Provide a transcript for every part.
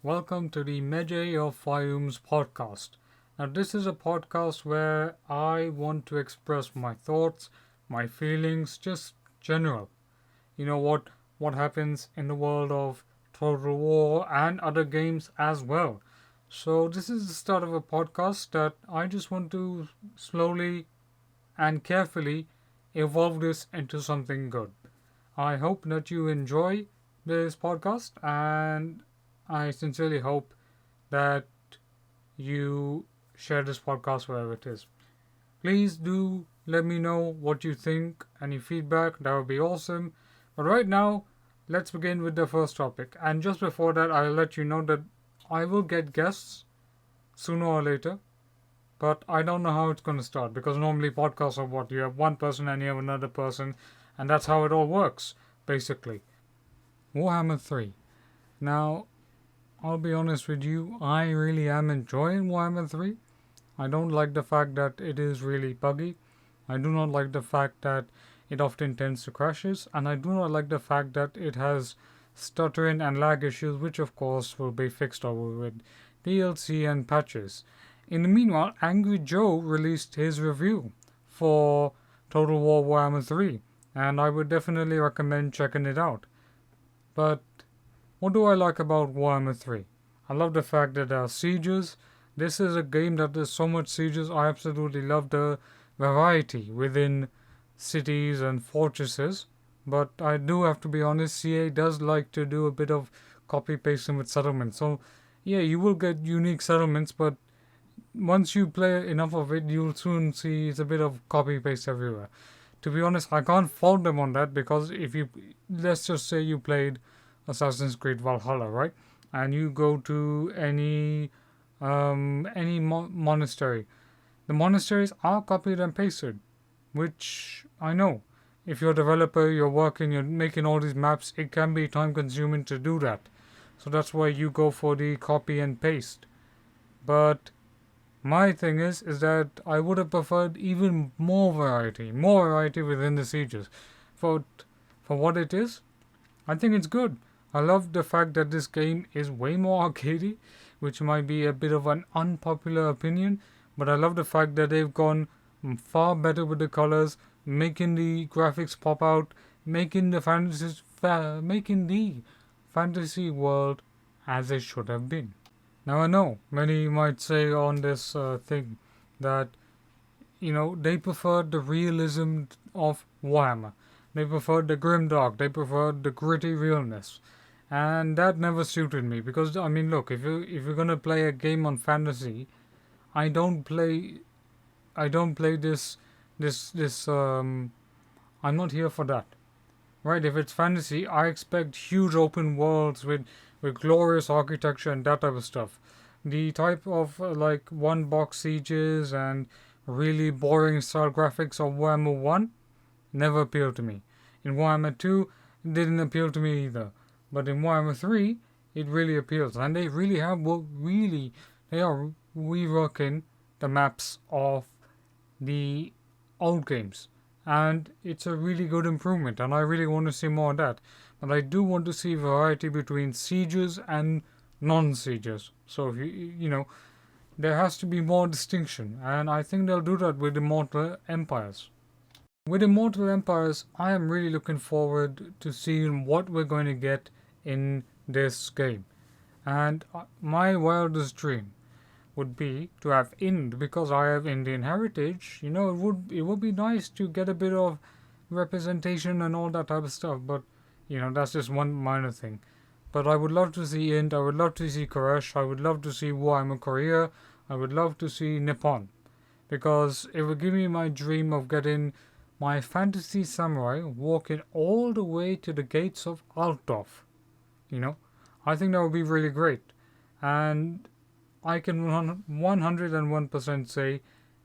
Welcome to the Medjay of Faiyum's podcast. Now, this is a podcast where I want to express my thoughts, my feelings, just general. You know what happens in the world of Total War and other games as well. So this is the start of a podcast that I just want to slowly and carefully evolve this into something good. I hope that you enjoy this podcast, and I sincerely hope that you share this podcast wherever it is. Please do let me know what you think, any feedback, that would be awesome. But right now, let's begin with the first topic. And just before that, I'll let you know that I will get guests sooner or later, but I don't know how it's going to start because normally podcasts are what? You have one person and you have another person, and that's how it all works, basically. Warhammer 3. Now, I'll be honest with you, I really am enjoying Warhammer 3. I don't like the fact that it is really buggy. I do not like the fact that it often tends to crashes, and I do not like the fact that it has stuttering and lag issues, which of course will be fixed over with DLC and patches. In the meanwhile, Angry Joe released his review for Total War Warhammer 3, and I would definitely recommend checking it out. But what do I like about Warhammer 3? I love the fact that there are sieges. This is a game that there's so much sieges. I absolutely love the variety within cities and fortresses. But I do have to be honest, CA does like to do a bit of copy pasting with settlements. So yeah, you will get unique settlements, but once you play enough of it, you'll soon see it's a bit of copy paste everywhere. To be honest, I can't fault them on that because if you, let's just say you played Assassin's Creed Valhalla, right? And you go to any monastery. The monasteries are copied and pasted, which I know. If you're a developer, you're working, you're making all these maps, it can be time consuming to do that. So that's why you go for the copy and paste. But my thing is that I would have preferred even more variety within the sieges. For what it is, I think it's good. I love the fact that this game is way more arcadey, which might be a bit of an unpopular opinion, but I love the fact that they've gone far better with the colors, making the graphics pop out, making the fantasy world as it should have been. Now I know many might say on this thing that they preferred the realism of Warhammer. They preferred the grimdark. They preferred the gritty realness, and that never suited me because I mean, look, if you're gonna play a game on fantasy, I don't play this. I'm not here for that, right? If it's fantasy, I expect huge open worlds with glorious architecture and that type of stuff. The type of like one box sieges and really boring style graphics of Warhammer 1 never appealed to me. In Warhammer 2, it didn't appeal to me either. But in Warhammer 3, it really appeals. And they really have they are reworking the maps of the old games. And it's a really good improvement, and I really want to see more of that. But I do want to see variety between sieges and non-sieges. So if there has to be more distinction, and I think they'll do that with Immortal Empires. With Immortal Empires, I am really looking forward to seeing what we're going to get in this game. And my wildest dream would be to have Ind, because I have Indian heritage. It would be nice to get a bit of representation and all that type of stuff. But that's just one minor thing. But I would love to see Ind. I would love to see Koresh. I would love to see Warhammer Korea. I would love to see Nippon, because it would give me my dream of getting my fantasy samurai walking all the way to the gates of Altdorf. I think that would be really great, and I can 101% say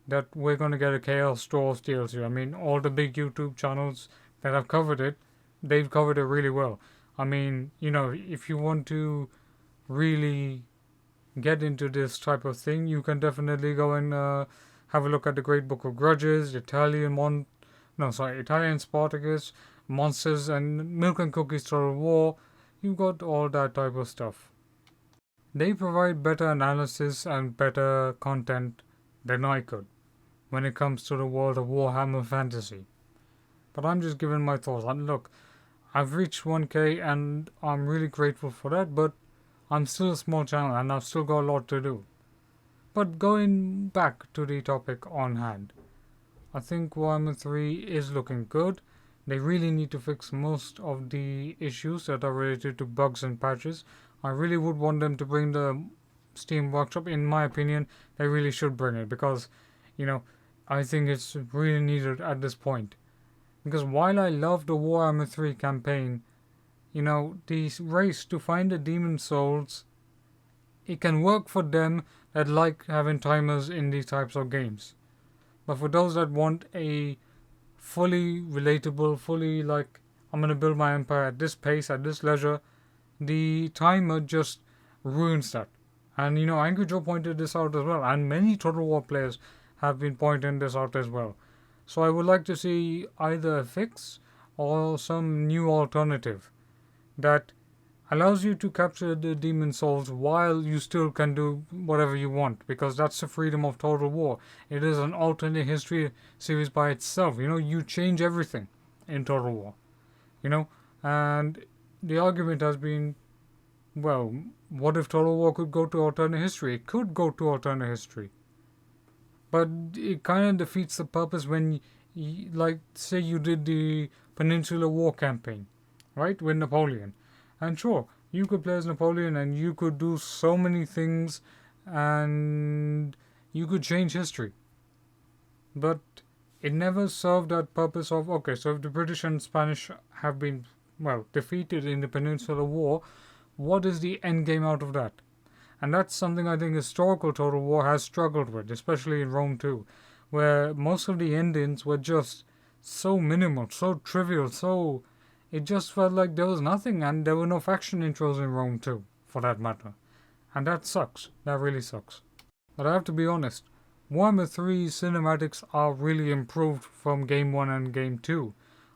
that we're going to get a Chaos Stores DLC. I mean, all the big YouTube channels that have covered it, they've covered it really well. I mean, if you want to really get into this type of thing, you can definitely go and have a look at the Great Book of Grudges, Italian Spartacus, Monsters and Milk and Cookies Total War. You've got all that type of stuff. they provide better analysis and better content than I could when it comes to the world of Warhammer Fantasy. But I'm just giving my thoughts. And look, I've reached 1k and I'm really grateful for that, but I'm still a small channel and I've still got a lot to do. But going back to the topic on hand, I think Warhammer 3 is looking good. They really need to fix most of the issues that are related to bugs and patches. I really would want them to bring the Steam Workshop. In my opinion, they really should bring it because, I think it's really needed at this point. Because while I love the Warhammer 3 campaign, the race to find the demon souls, it can work for them that like having timers in these types of games. But for those that want a fully relatable, fully I'm going to build my empire at this pace, at this leisure, the timer just ruins that. And Angry Joe pointed this out as well, and many Total War players have been pointing this out as well. So I would like to see either a fix or some new alternative that allows you to capture the demon souls while you still can do whatever you want, because that's the freedom of Total War. It is an alternate history series by itself. You change everything in Total War. And the argument has been, well, what if Total War could go to alternate history? It could go to alternate history. But it kind of defeats the purpose when, say you did the Peninsular War campaign, right, with Napoleon. And sure, you could play as Napoleon and you could do so many things and you could change history. But it never served that purpose of, okay, so if the British and Spanish have been, defeated in the Peninsular War, what is the end game out of that? And that's something I think historical Total War has struggled with, especially in Rome 2, where most of the endings were just so minimal, so trivial, it just felt like there was nothing, and there were no faction intros in Rome 2, for that matter. And that sucks. That really sucks. But I have to be honest, Warhammer 3 cinematics are really improved from Game 1 and Game 2.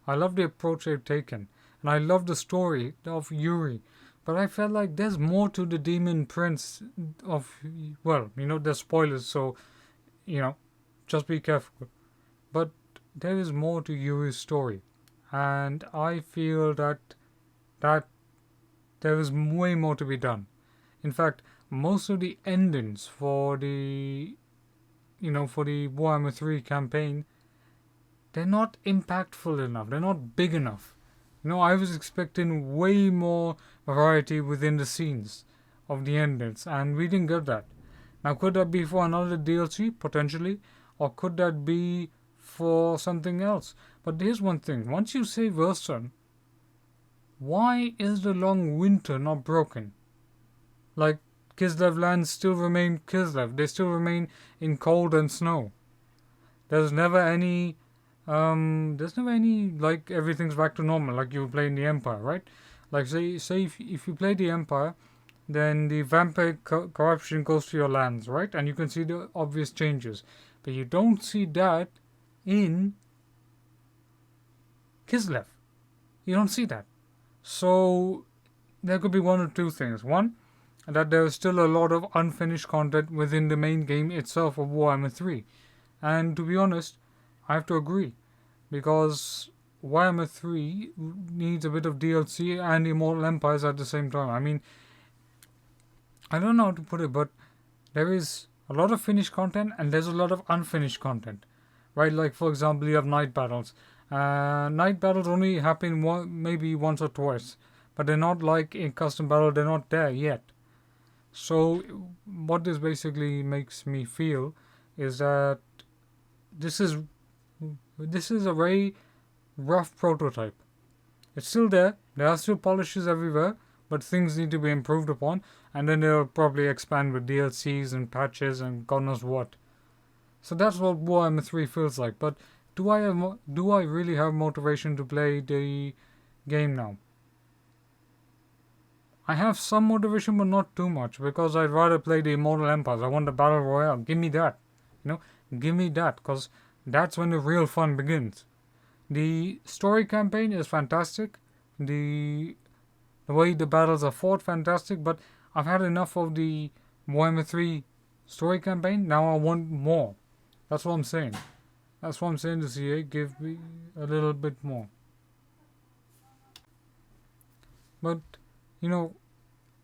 I love the approach they've taken, and I love the story of Yuri. But I felt like there's more to the Demon Prince of, there's spoilers, so, just be careful. But there is more to Yuri's story. And I feel that there is way more to be done. In fact, most of the endings for the Warhammer 3 campaign, they're not impactful enough. They're not big enough. I was expecting way more variety within the scenes of the endings, and we didn't get that. Now, could that be for another DLC, potentially? Or could that be for something else? But here's one thing. Once you say Western, why is the long winter not broken? Like, Kislev lands still remain Kislev. They still remain in cold and snow. There's never any, everything's back to normal, like you play in the Empire, right? Like, say if you play the Empire, then the vampire corruption goes to your lands, right? And you can see the obvious changes. But you don't see that in Kislev. You don't see that. So there could be one or two things. One, that there is still a lot of unfinished content within the main game itself of Warhammer 3. And to be honest, I have to agree. Because Warhammer 3 needs a bit of DLC and Immortal Empires at the same time. I mean, I don't know how to put it, but there is a lot of finished content and there's a lot of unfinished content. Right, like for example, you have night battles. Night battles only happen maybe once or twice, but they're not like in custom battle. They're not there yet. So what this basically makes me feel is that this is a very rough prototype. It's still there. There are still polishes everywhere, but things need to be improved upon, and then they'll probably expand with DLCs and patches and God knows what. So that's what Warhammer 3 feels like. But do I really have motivation to play the game now? I have some motivation, but not too much, because I'd rather play the Immortal Empires. I want the Battle Royale. Give me that. Give me that, because that's when the real fun begins. The story campaign is fantastic. The way the battles are fought, fantastic, but I've had enough of the Warhammer 3 story campaign. Now I want more. That's what I'm saying. That's what I'm saying to CA. Give me a little bit more. But, you know,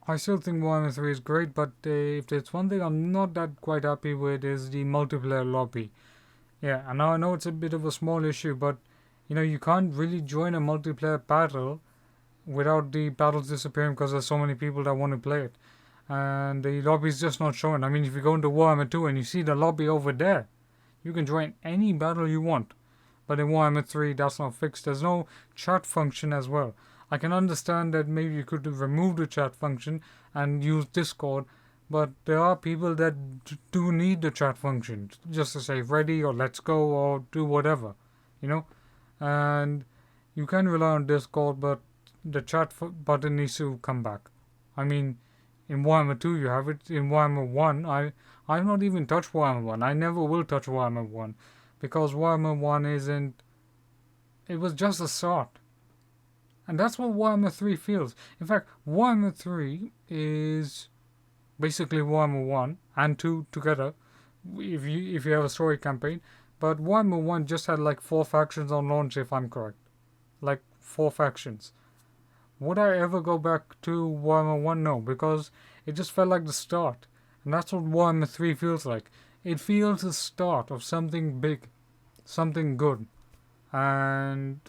I still think Warhammer 3 is great, but if there's one thing I'm not that quite happy with is the multiplayer lobby. Yeah, and now I know it's a bit of a small issue, but you can't really join a multiplayer battle without the battles disappearing because there's so many people that want to play it. And the lobby's just not showing. I mean, if you go into Warhammer 2 and you see the lobby over there, you can join any battle you want. But in Warhammer 3, that's not fixed. There's no chat function as well. I can understand that maybe you could remove the chat function and use Discord, but there are people that do need the chat function just to say ready or let's go or do whatever, and you can rely on Discord, but the chat button needs to come back. I mean, in Warhammer 2 you have it. In Warhammer 1, I've not even touched Warhammer 1. I never will touch Warhammer 1 because Warhammer 1 isn't. It was just a start. And that's what Warhammer 3 feels. In fact, Warhammer 3 is basically Warhammer 1 and 2 together, if you have a story campaign. But Warhammer 1 just had like 4 factions on launch, if I'm correct. Like 4 factions. Would I ever go back to Warhammer 1? No, because it just felt like the start. And that's what Warhammer 3 feels like. It feels the start of something big, something good. And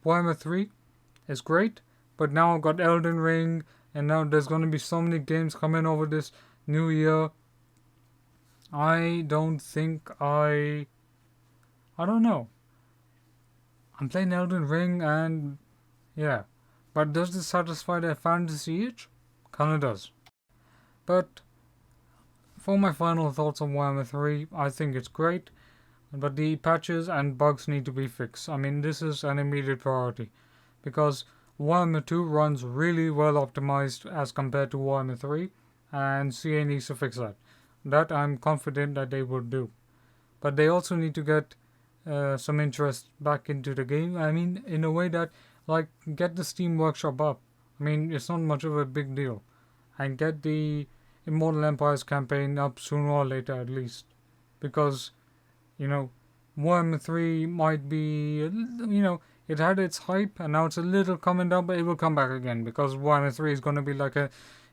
Warhammer 3 is great, but now I've got Elden Ring, and now there's going to be so many games coming over this new year. I don't know. I'm playing Elden Ring, and yeah. But does this satisfy their fantasy itch? Kinda does. But for my final thoughts on Warhammer 3, I think it's great, but the patches and bugs need to be fixed. I mean, this is an immediate priority, because Warhammer 2 runs really well optimized as compared to Warhammer 3, and CA needs to fix that. That I'm confident that they will do. But they also need to get some interest back into the game. I mean, in a way that, like, get the Steam Workshop up. I mean, it's not much of a big deal. And get the Immortal Empires campaign up sooner or later at least. Because, Warhammer 3 might be, it had its hype and now it's a little coming down, but it will come back again because Warhammer 3 is going to be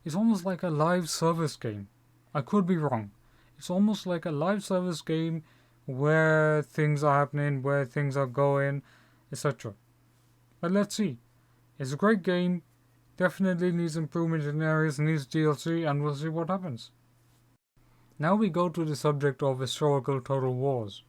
it's almost like a live service game. I could be wrong. It's almost like a live service game where things are happening, where things are going, etc. But let's see. It's a great game. Definitely needs improvement in areas, needs DLC, and we'll see what happens. Now we go to the subject of historical total wars.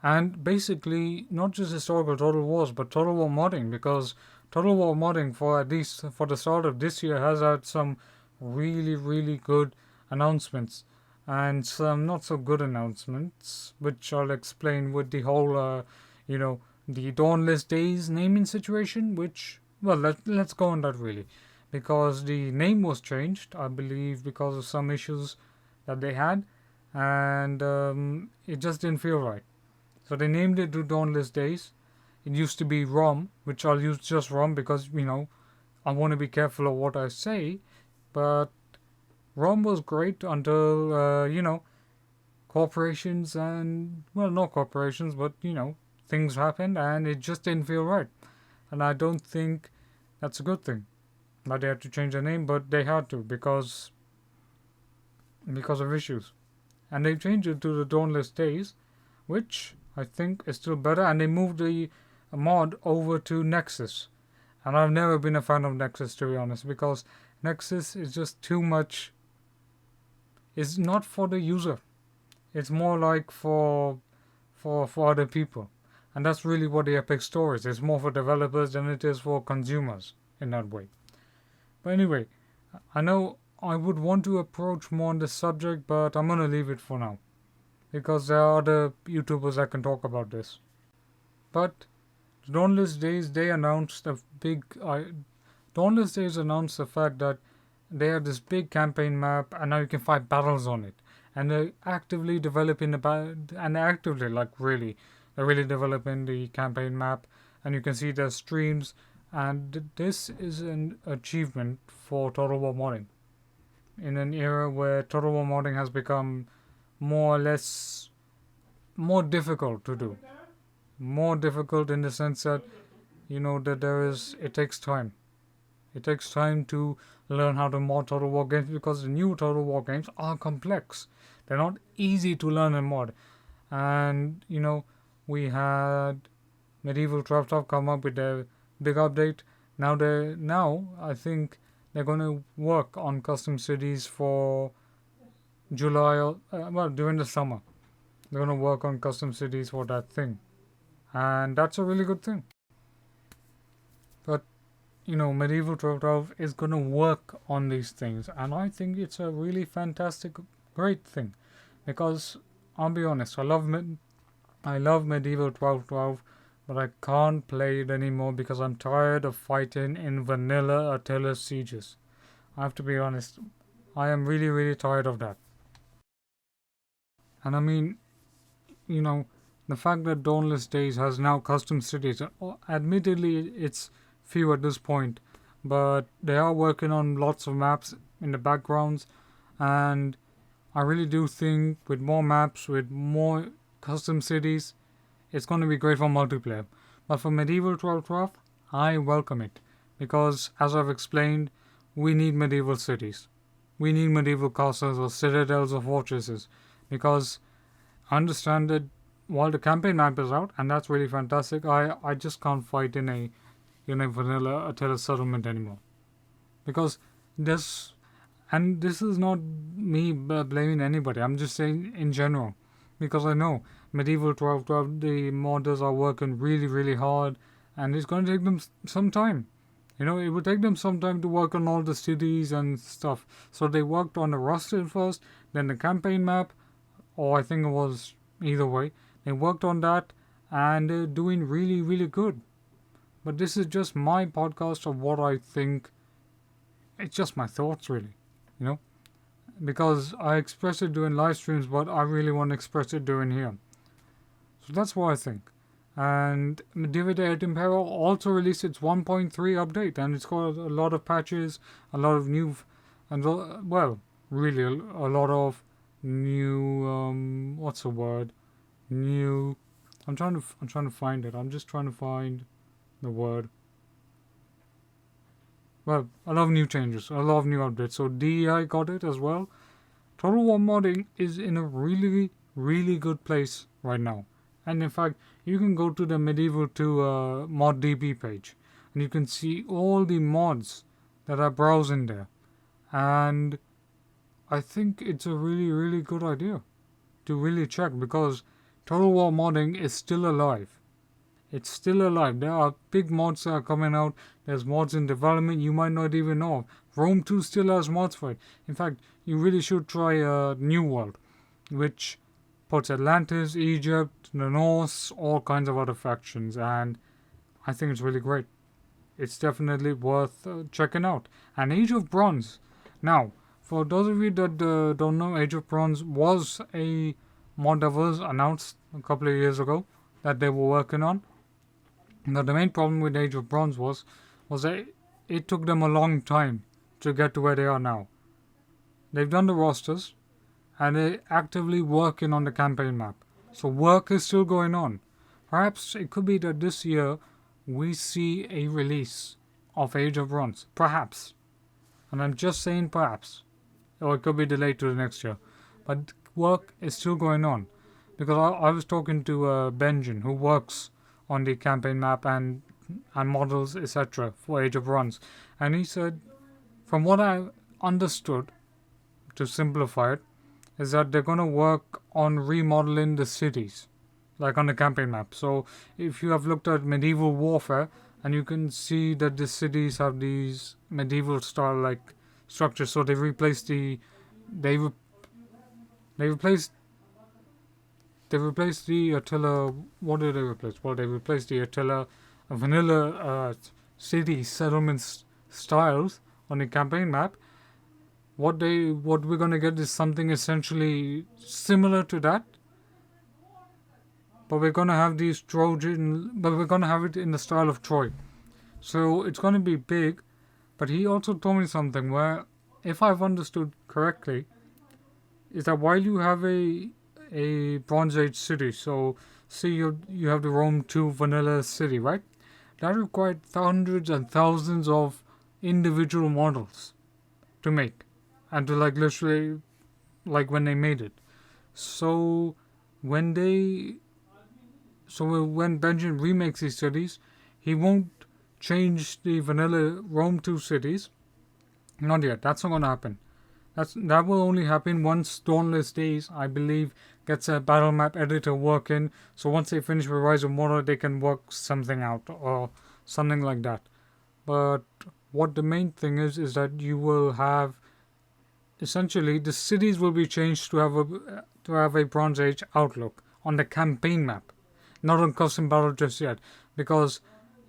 And basically, not just historical total wars, but total war modding, because total war modding, for at least for the start of this year, has had some really, really good announcements and some not so good announcements, which I'll explain with the whole, the Dawnless Days naming situation, which, well, let's go on that really, because the name was changed, I believe, because of some issues that they had, and it just didn't feel right. So they named it to Dawnless Days. It used to be ROM, which I'll use just ROM because, I want to be careful of what I say. But ROM was great until, corporations and, well, not corporations, but, things happened and it just didn't feel right. And I don't think that's a good thing that they had to change their name, but they had to because of issues. And they changed it to the Dawnless Days, which I think is still better, and they moved the mod over to Nexus. And I've never been a fan of Nexus, to be honest, because Nexus is just too much. It's not for the user. It's more like for other people. And that's really what the Epic Store is. It's more for developers than it is for consumers in that way. But anyway, I know I would want to approach more on this subject, but I'm going to leave it for now, because there are other YouTubers that can talk about this. But Dawnless Days, they announced a big. Dawnless Days announced the fact that they have this big campaign map, and now you can fight battles on it. And they're actively developing they're really developing the campaign map, and you can see their streams. And this is an achievement for Total War modding. in an era where Total War modding has become more or less more difficult to do. More difficult in the sense that that it takes time. It takes time to learn how to mod Total War games because the new Total War games are complex. They're not easy to learn and mod. And we had Medieval 12 come up with a big update. Now I think they're going to work on custom cities for July during the summer. They're going to work on custom cities for that thing. And that's a really good thing. But Medieval 12 is going to work on these things, and I think it's a really fantastic, great thing, because I'll be honest, I love Medieval 12, but I can't play it anymore because I'm tired of fighting in vanilla Attila sieges. I have to be honest, I am really, really tired of that. And I mean, the fact that Dawnless Days has now custom cities, admittedly, it's few at this point, but they are working on lots of maps in the backgrounds, and I really do think with more maps, with more custom cities, it's going to be great for multiplayer. But for Medieval 12, I welcome it, because as I've explained, we need medieval cities. We need medieval castles or citadels or fortresses, because I understand that while the campaign map is out, and that's really fantastic, I just can't fight in a vanilla Attila settlement anymore, because this is not me blaming anybody. I'm just saying in general, because I know Medieval 12, the modders are working really, really hard, and it's going to take them some time. It would take them some time to work on all the cities and stuff. So they worked on the roster first, then the campaign map, or I think it was either way. They worked on that, and they're doing really, really good. But this is just my podcast of what I think. It's just my thoughts, really. Because I express it during live streams, but I really want to express it during here. So that's what I think. And Divide et Impero also released its 1.3 update, and it's got a lot of patches, a lot of new, and really a lot of new. What's the word? New. I'm trying to find it. I'm just trying to find the word. Well, a lot of new changes, a lot of new updates. So DEI got it as well. Total War modding is in a really, really good place right now. And in fact, you can go to the Medieval 2 mod DB page, and you can see all the mods that are browsing there. And I think it's a really, really good idea to really check, because Total War modding is still alive. It's still alive. There are big mods that are coming out. There's mods in development you might not even know of. Rome 2 still has mods for it. In fact, you really should try New World, which puts Atlantis, Egypt, the Norse, all kinds of other factions, and I think it's really great. It's definitely worth checking out. And Age of Bronze. Now, for those of you that don't know, Age of Bronze was a mod that was announced a couple of years ago that they were working on. Now, the main problem with Age of Bronze was that it took them a long time to get to where they are now. They've done the rosters, and they're actively working on the campaign map. So work is still going on. Perhaps it could be that this year we see a release of Age of Bronze. Perhaps. And I'm just saying perhaps. Or it could be delayed to the next year. But work is still going on. Because I was talking to Benjamin, who works on the campaign map and models, etc. for Age of Bronze. And he said, from what I understood, to simplify it, is that they're going to work on remodeling the cities, like on the campaign map. So if you have looked at medieval warfare, and you can see that the cities have these medieval style like structures. So they replaced the Attila. What did they replace? Well, they replaced the Attila vanilla city settlement styles on the campaign map. What we're gonna get is something essentially similar to that, but we're gonna have these but we're gonna have it in the style of Troy. So it's gonna be big. But he also told me something where if I've understood correctly, is that while you have a Bronze Age city, so see you have the Rome 2 vanilla city, right? That required hundreds and thousands of individual models to make, and to like literally like when they made it. So when they when Benjamin remakes these cities, he won't change the vanilla Rome 2 cities. Not yet. That's not gonna happen. That will only happen once Dawnless Days, I believe, gets a battle map editor working. So once they finish with Rise of Mordor, they can work something out or something like that. But what the main thing is that you will have essentially the cities will be changed to have a Bronze Age outlook on the campaign map, not on custom battle just yet, because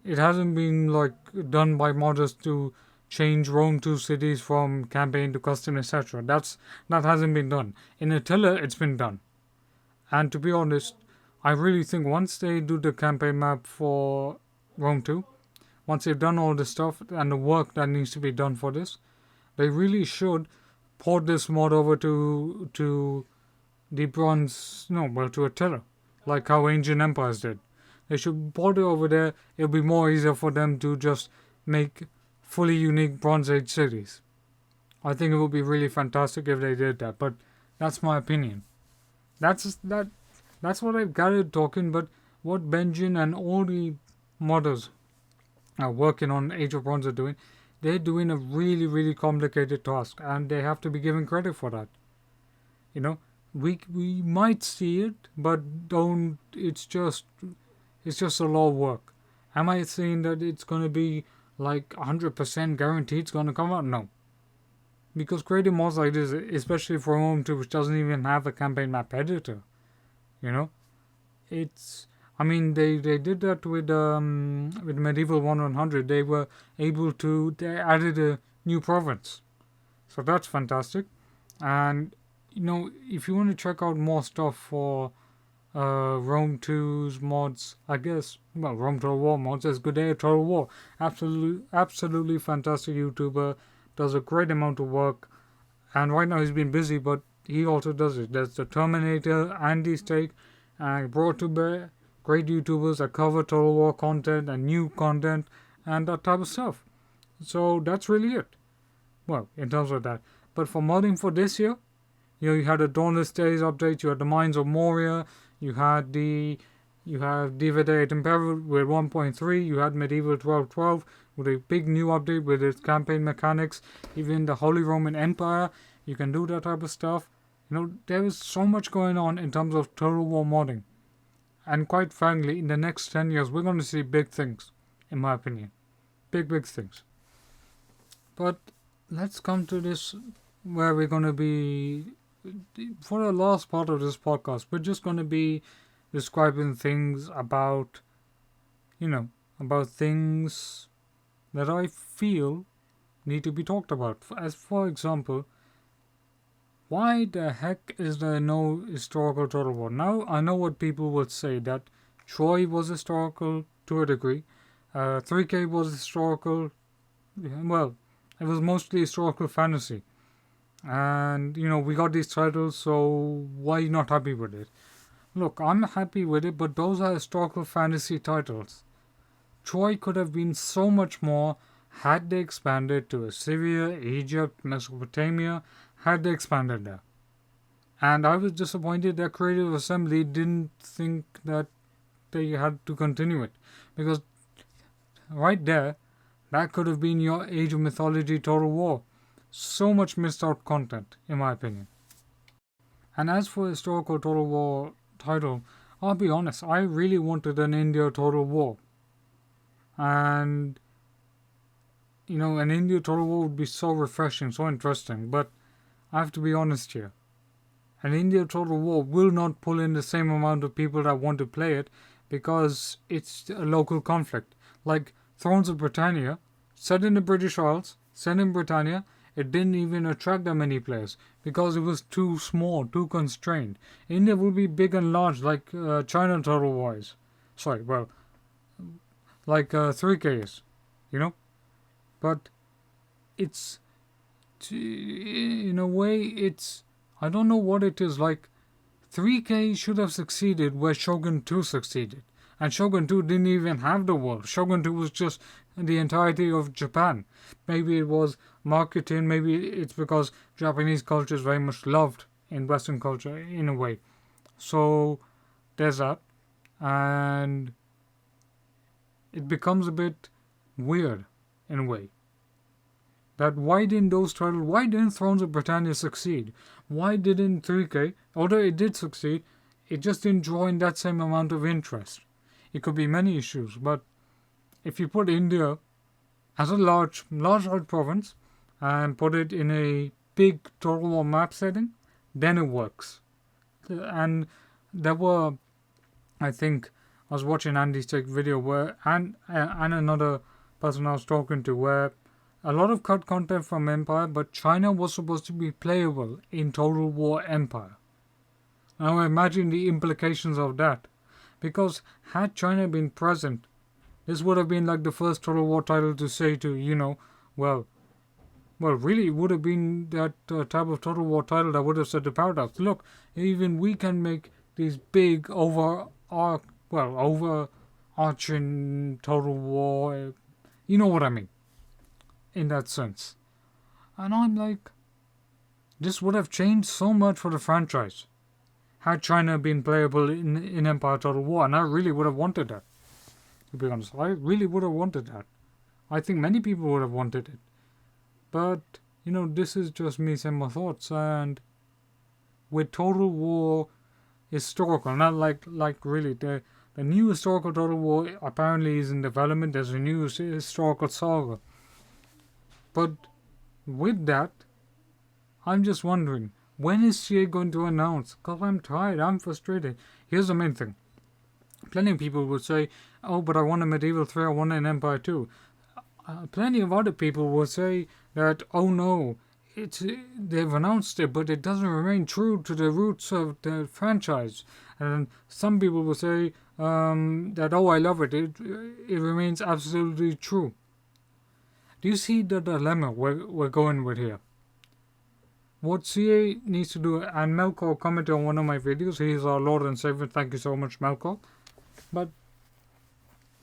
it hasn't been like done by modders to change Rome 2 cities from campaign to custom, etc. That hasn't been done. In Attila, it's been done. And to be honest, I really think once they do the campaign map for Rome 2, once they've done all the stuff and the work that needs to be done for this, they really should port this mod over to the bronze no well to Attila, like how ancient empires did. They should port it over there. It'll be more easier for them to just make fully unique Bronze Age cities. I think it would be really fantastic if they did that, but that's my opinion. That's what I've gathered talking, but what Benjin and all the modders are working on Age of Bronze are doing, they're doing a really, really complicated task, and they have to be given credit for that. You know, we might see it, but don't. It's just a lot of work. Am I saying that it's gonna be like 100% guaranteed it's gonna come out? No, because creating mods like this, especially for Home 2, which doesn't even have a campaign map editor, you know, it's. I mean, they did that with Medieval 100. They were able to. They added a new province, so that's fantastic. And if you want to check out more stuff for Rome 2's mods, I guess, well, Rome Total War mods, there's Good Day Total War. Absolutely fantastic YouTuber, does a great amount of work, and right now he's been busy, but he also does it. There's the Terminator, Andy Stake, and brought to bear great YouTubers that cover Total War content and new content and that type of stuff. So that's really it. Well, in terms of that. But for modding for this year, you had a Dawnless Days update, you had the Mines of Moria, you have Diva Day at Imperial with 1.3, you had Medieval 1212 with a big new update with its campaign mechanics, even the Holy Roman Empire, you can do that type of stuff. There is so much going on in terms of Total War modding. And quite frankly, in the next 10 years, we're going to see big things, in my opinion. Big things. But let's come to this where we're going to be, for the last part of this podcast, we're just going to be describing things about things that I feel need to be talked about. As for example, why the heck is there no historical Total War? Now, I know what people would say, that Troy was historical to a degree. 3K was historical. Well, it was mostly historical fantasy. And, we got these titles, so why are you not happy with it? Look, I'm happy with it, but those are historical fantasy titles. Troy could have been so much more had they expanded to Assyria, Egypt, Mesopotamia, had they expanded there. And I was disappointed that Creative Assembly didn't think that they had to continue it. Because right there, that could have been your Age of Mythology Total War. So much missed out content, in my opinion. And as for historical Total War title, I'll be honest, I really wanted an India Total War. And, an India Total War would be so refreshing, so interesting, but I have to be honest here. An India Total War will not pull in the same amount of people that want to play it because it's a local conflict. Like Thrones of Britannia, set in the British Isles, set in Britannia, it didn't even attract that many players because it was too small, too constrained. India will be big and large like China Total War is. Like 3K is, But it's in a way, it's, I don't know what it is like. 3K should have succeeded where Shogun 2 succeeded. And Shogun 2 didn't even have the world. Shogun 2 was just the entirety of Japan. Maybe it was marketing, maybe it's because Japanese culture is very much loved in Western culture in a way. So there's that. And it becomes a bit weird in a way. That why didn't Thrones of Britannia succeed? Why didn't 3K, although it did succeed, it just didn't draw in that same amount of interest? It could be many issues, but if you put India as a large province and put it in a big Total War map setting, then it works. And there were, I think, I was watching Andy's take video where, and another person I was talking to, where a lot of cut content from Empire, but China was supposed to be playable in Total War Empire. Now imagine the implications of that. Because had China been present, this would have been like the first Total War title to say to, well, really, it would have been that type of Total War title that would have said to Paradox, look, even we can make these big overarching Total War, you know what I mean, in that sense. And I'm like, this would have changed so much for the franchise had China been playable in Empire Total War, and I really would have wanted that. To be honest, I really would have wanted that. I think many people would have wanted it. But, this is just me saying my thoughts, and with Total War historical, not like really, the new historical Total War apparently is in development. There's a new historical saga. But with that, I'm just wondering, when is CA going to announce? Because I'm tired, I'm frustrated. Here's the main thing. Plenty of people would say, oh, but I want a Medieval 3, I want an Empire 2. Plenty of other people will say that, oh no, they've announced it, but it doesn't remain true to the roots of the franchise. And some people will say that, oh, I love it. It remains absolutely true. Do you see the dilemma we're going with here? What CA needs to do, and Melkor commented on one of my videos, he is our Lord and Savior, thank you so much, Melkor. But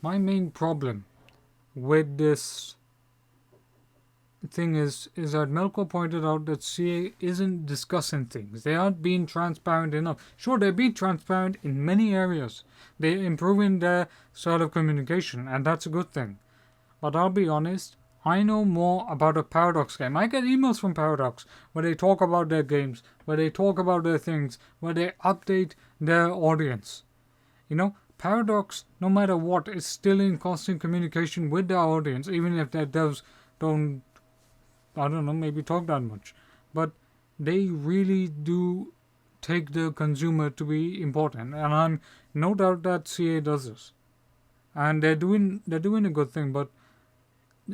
my main problem with this thing is that Melkor pointed out that CA isn't discussing things. They aren't being transparent enough. Sure, they're being transparent in many areas. They're improving their style of communication, and that's a good thing. But I'll be honest, I know more about a Paradox game. I get emails from Paradox where they talk about their games, where they talk about their things, where they update their audience. Paradox, no matter what, is still in constant communication with their audience, even if their devs don't, maybe talk that much. But they really do take the consumer to be important, and I'm no doubt that CA does this. And they're doing a good thing, but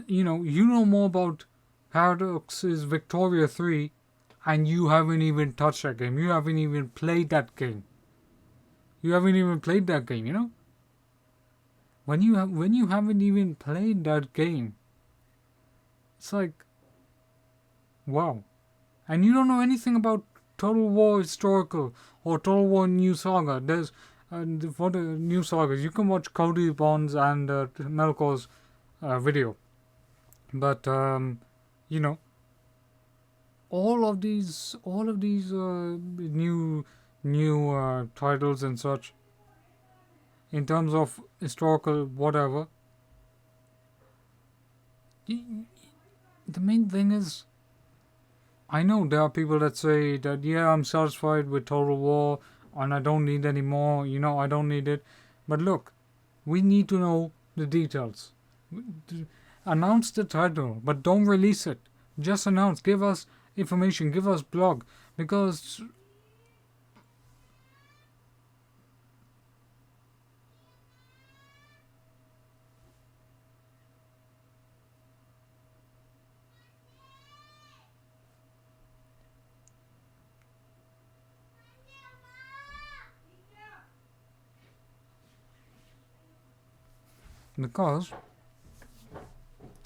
you know more about Paradox's Victoria 3, and you haven't even touched that game. You haven't even played that game. When you haven't even played that game, it's like, wow. And you don't know anything about Total War Historical or Total War New Saga. There's for the new sagas, you can watch Cody Bonds and Melkor's video. But all of these new titles and such, in terms of historical whatever, the main thing is, I know there are people that say that, yeah, I'm satisfied with Total War and I don't need any more, I don't need it. But look, we need to know the details. Announce the title, but don't release it. Just announce, give us information, give us blog, because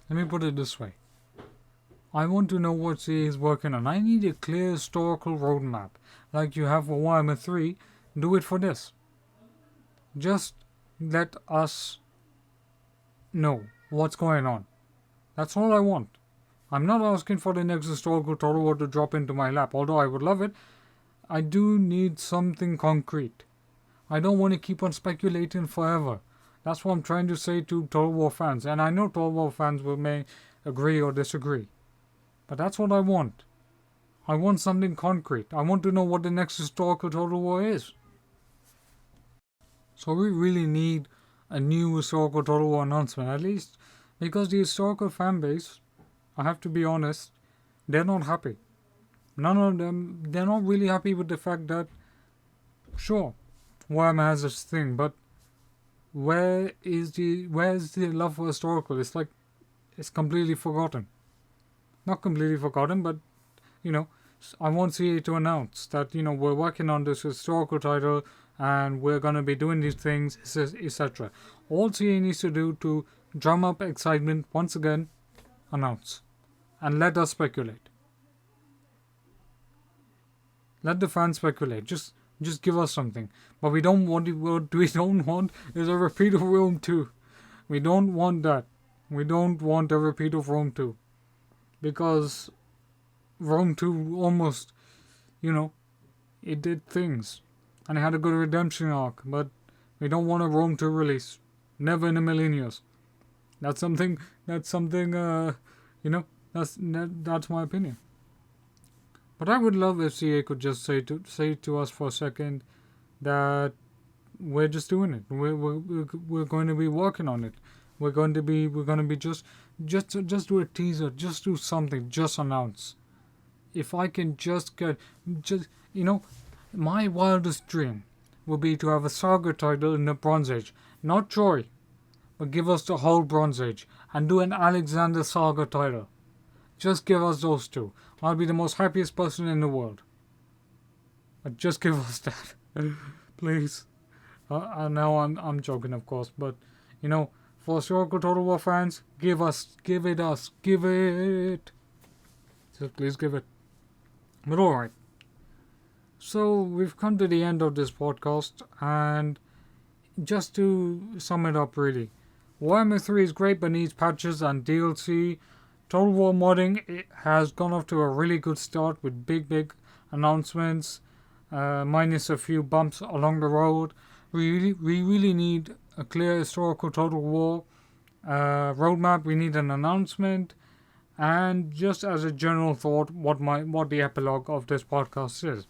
let me put it this way. I want to know what CA is working on. I need a clear historical roadmap, like you have for Warhammer 3. Do it for this. Just let us know what's going on. That's all I want. I'm not asking for the next historical Total War to drop into my lap, although I would love it. I do need something concrete. I don't want to keep on speculating forever. That's what I'm trying to say to Total War fans, and I know Total War fans may agree or disagree. But that's what I want. I want something concrete. I want to know what the next historical Total War is. So we really need a new historical Total War announcement, at least, because the historical fan base, I have to be honest, they're not happy. None of them, they're not really happy with the fact that, sure, Warhammer has this thing, but where's the love for historical? It's like, it's completely forgotten. Not completely forgotten, but, I want CA to announce that, we're working on this historical title and we're going to be doing these things, etc. All CA needs to do to drum up excitement, once again, announce. And let us speculate. Let the fans speculate. Just give us something. But we don't want what we don't want is a repeat of Rome 2. We don't want that. We don't want a repeat of Rome 2. Because Rome 2 almost, it did things. And it had a good redemption arc. But we don't want a Rome 2 release. Never in a million years. That's something, that's my opinion. But I would love if CA could just say to us for a second that we're just doing it. We're going to be working on it. We're going to be just do a teaser, just do something, just announce. If I can my wildest dream would be to have a saga title in the Bronze Age, not Troy, but give us the whole Bronze Age and do an Alexander saga title. Just give us those two. I'll be the most happiest person in the world. But just give us that, please. Now I'm joking, of course, but for historical Total War fans, give it. So please give it. But alright. So we've come to the end of this podcast, and just to sum it up, really, Warhammer 3 is great, but needs patches and DLC. Total War modding, it has gone off to a really good start with big announcements, minus a few bumps along the road. We really need a clear historical Total War roadmap. We need an announcement, and just as a general thought, what the epilogue of this podcast is.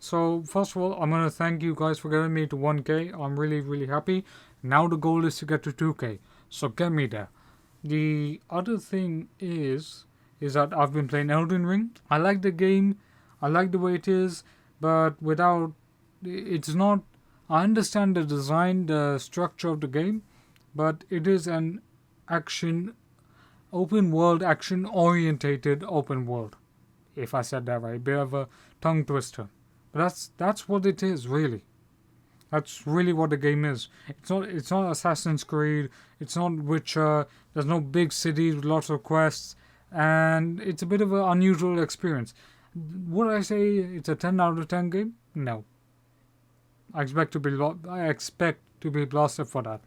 So first of all, I'm gonna thank you guys for getting me to 1K. I'm really happy. Now the goal is to get to 2K. So get me there. The other thing is that I've been playing Elden Ring. I like the game. I like the way it is, but it's not. I understand the design, the structure of the game, but it is an open world, action orientated open world. If I said that right, a bit of a tongue twister. But that's what it is, really. That's really what the game is. It's not Assassin's Creed. It's not Witcher. There's no big cities with lots of quests, and it's a bit of an unusual experience. Would I say it's a 10 out of 10 game? No. I expect to be blasted for that.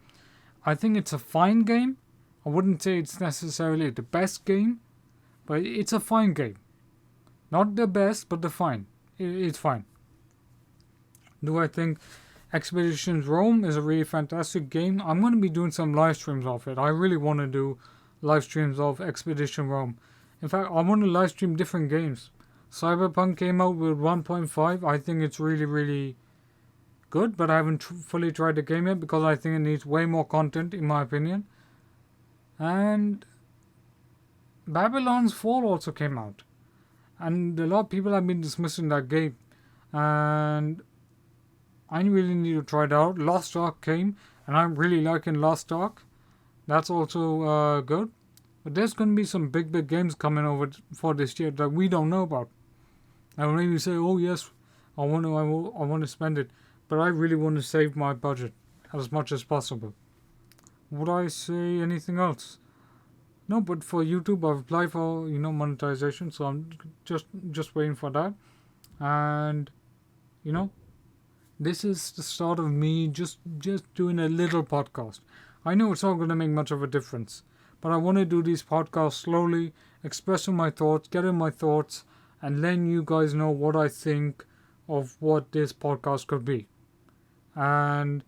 I think it's a fine game. I wouldn't say it's necessarily the best game, but it's a fine game. Not the best, but the fine. It's fine. Do I think Expeditions Rome is a really fantastic game? I'm going to be doing some live streams of it. I really want to do live streams of Expedition Rome. In fact, I want to live stream different games. Cyberpunk came out with 1.5. I think it's really good, but I haven't fully tried the game yet because I think it needs way more content, in my opinion. And Babylon's Fall also came out, and a lot of people have been dismissing that game, and I really need to try it out. Lost Ark came, and I'm really liking Lost Ark. That's also good. But there's going to be some big games coming over for this year that we don't know about. I will maybe say, oh yes, I want to spend it, but I really want to save my budget as much as possible. Would I say anything else? No, but for YouTube, I've applied for monetization, so I'm just waiting for that. And you know, this is the start of me just doing a little podcast. I know it's not going to make much of a difference, but I want to do these podcasts slowly, expressing my thoughts, getting my thoughts, and letting you guys know what I think of what this podcast could be. And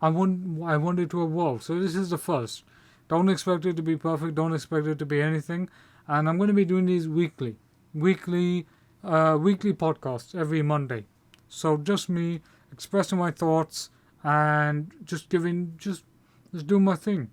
I want it to evolve. So this is the first. Don't expect it to be perfect. Don't expect it to be anything. And I'm going to be doing these weekly podcasts every Monday. So just me expressing my thoughts and just do my thing.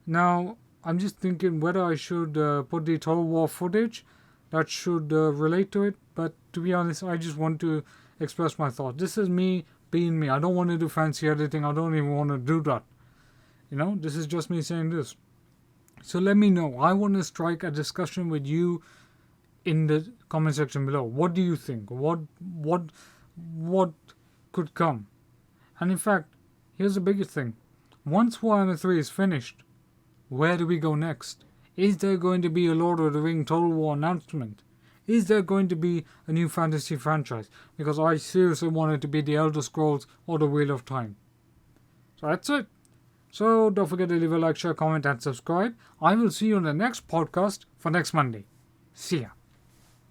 Now I'm just thinking whether I should put the Total War footage that should relate to it. But to be honest, I just want to express my thoughts. This is me being me. I don't want to do fancy editing. I don't even want to do that. This is just me saying this. So let me know. I want to strike a discussion with you in the comment section below. What do you think? What could come? And in fact, here's the biggest thing. Once Warhammer 3 is finished, where do we go next? Is there going to be a Lord of the Rings Total War announcement? Is there going to be a new fantasy franchise? Because I seriously want it to be the Elder Scrolls or the Wheel of Time. So that's it. So don't forget to leave a like, share, comment and subscribe. I will see you on the next podcast for next Monday. See ya.